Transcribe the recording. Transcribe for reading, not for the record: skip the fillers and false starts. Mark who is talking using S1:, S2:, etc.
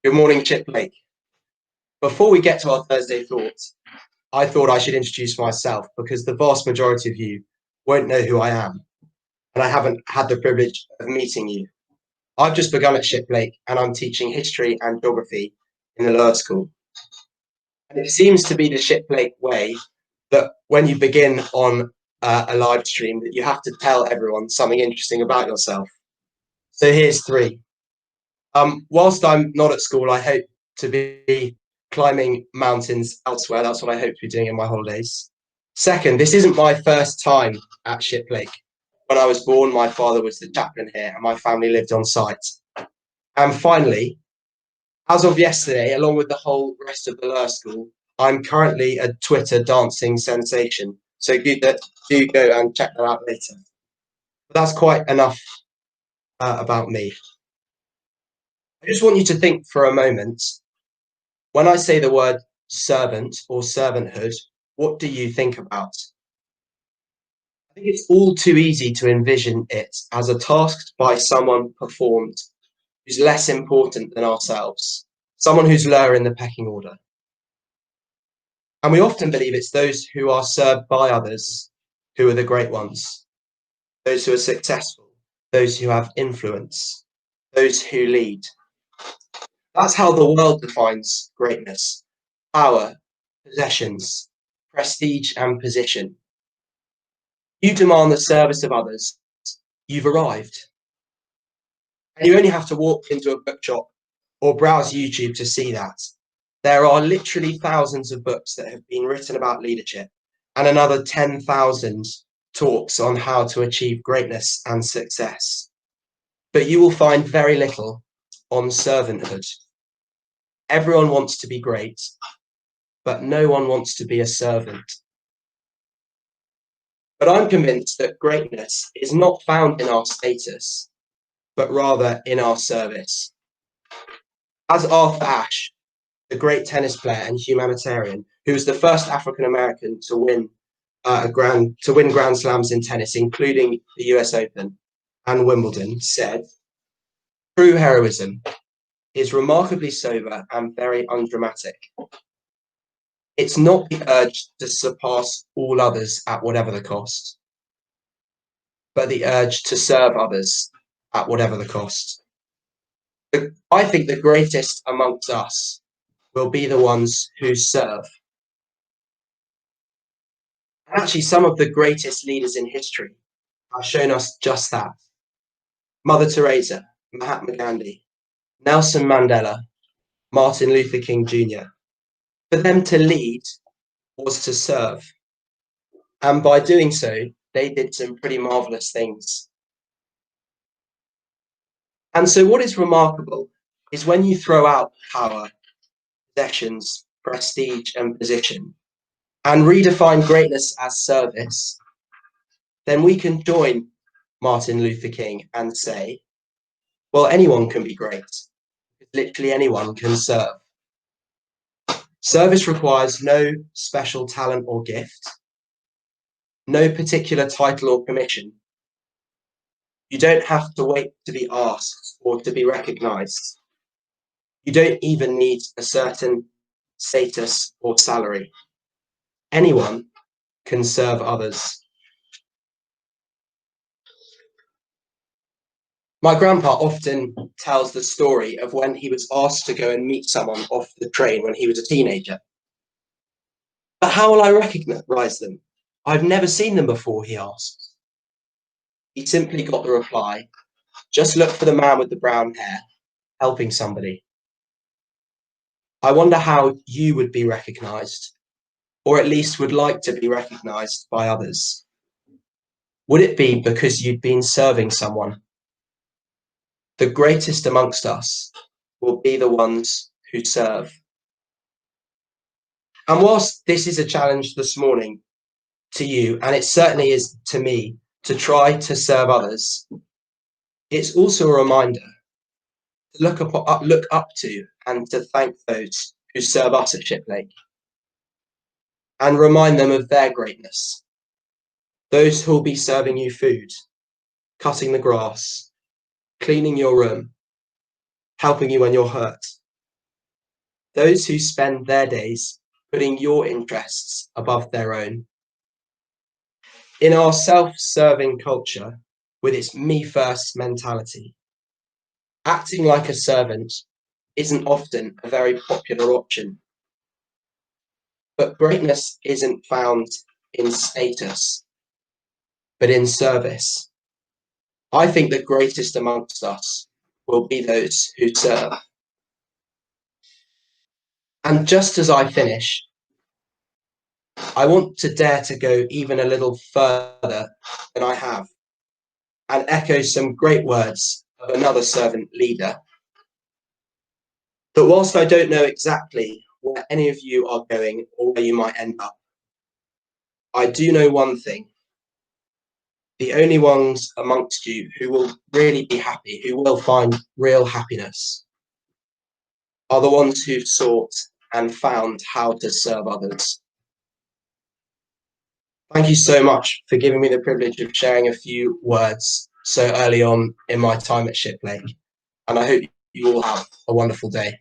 S1: Good morning, Chip Lake. Before we get to our Thursday thoughts, I thought I should introduce myself because the vast majority of you won't know who I am, and I haven't had the privilege of meeting you. I've just begun at Ship Lake, and I'm teaching history and geography in the lower school. And it seems to be the Ship Lake way that when you begin on a live stream, that you have to tell everyone something interesting about yourself. So here's three. Whilst I'm not at school, I hope to be climbing mountains elsewhere. That's what I hope to be doing in my holidays. Second, this isn't my first time at Ship Lake. When I was born, my father was the chaplain here and my family lived on site. And finally, as of yesterday, along with the whole rest of the lower school, I'm currently a Twitter dancing sensation. So do go and check that out later. But that's quite enough about me. I just want you to think for a moment, when I say the word servant or servanthood, what do you think about? I think it's all too easy to envision it as a task by someone performed who's less important than ourselves, someone who's lower in the pecking order. And we often believe it's those who are served by others who are the great ones, those who are successful, those who have influence, those who lead. That's how the world defines greatness: power, possessions, prestige, and position. You demand the service of others, you've arrived. And you only have to walk into a bookshop or browse YouTube to see that. There are literally thousands of books that have been written about leadership and another 10,000 talks on how to achieve greatness and success. But you will find very little on servanthood. Everyone wants to be great, but no one wants to be a servant. But I'm convinced that greatness is not found in our status, but rather in our service. As Arthur Ashe, the great tennis player and humanitarian, who was the first African American to win Grand Slams in tennis, including the US Open and Wimbledon, said, "True heroism is remarkably sober and very undramatic. It's not the urge to surpass all others at whatever the cost, but the urge to serve others at whatever the cost." I think the greatest amongst us will be the ones who serve. And actually, some of the greatest leaders in history have shown us just that. Mother Teresa, Mahatma Gandhi, Nelson Mandela, Martin Luther King Jr. For them to lead was to serve. And by doing so, they did some pretty marvelous things. And so what is remarkable is when you throw out power, possessions, prestige, and position, and redefine greatness as service, then we can join Martin Luther King and say, well, anyone can be great. Literally anyone can serve. Service requires no special talent or gift, no particular title or permission. You don't have to wait to be asked or to be recognized. You don't even need a certain status or salary. Anyone can serve others. My grandpa often tells the story of when he was asked to go and meet someone off the train when he was a teenager. But how will I recognize them? I've never seen them before, he asked. He simply got the reply, just look for the man with the brown hair, helping somebody. I wonder how you would be recognized, or at least would like to be recognized by others. Would it be because you'd been serving someone? The greatest amongst us will be the ones who serve. And whilst this is a challenge this morning to you, and it certainly is to me, to try to serve others, it's also a reminder to look up to and to thank those who serve us at Ship Lake and remind them of their greatness. Those who will be serving you food, cutting the grass, cleaning your room, helping you when you're hurt, those who spend their days putting your interests above their own. In our self-serving culture, with its me-first mentality, acting like a servant isn't often a very popular option. But greatness isn't found in status, but in service. I think the greatest amongst us will be those who serve. And just as I finish, I want to dare to go even a little further than I have and echo some great words of another servant leader. That whilst I don't know exactly where any of you are going or where you might end up, I do know one thing. The only ones amongst you who will really be happy, who will find real happiness, are the ones who've sought and found how to serve others. Thank you so much for giving me the privilege of sharing a few words so early on in my time at Shiplake, and I hope you all have a wonderful day.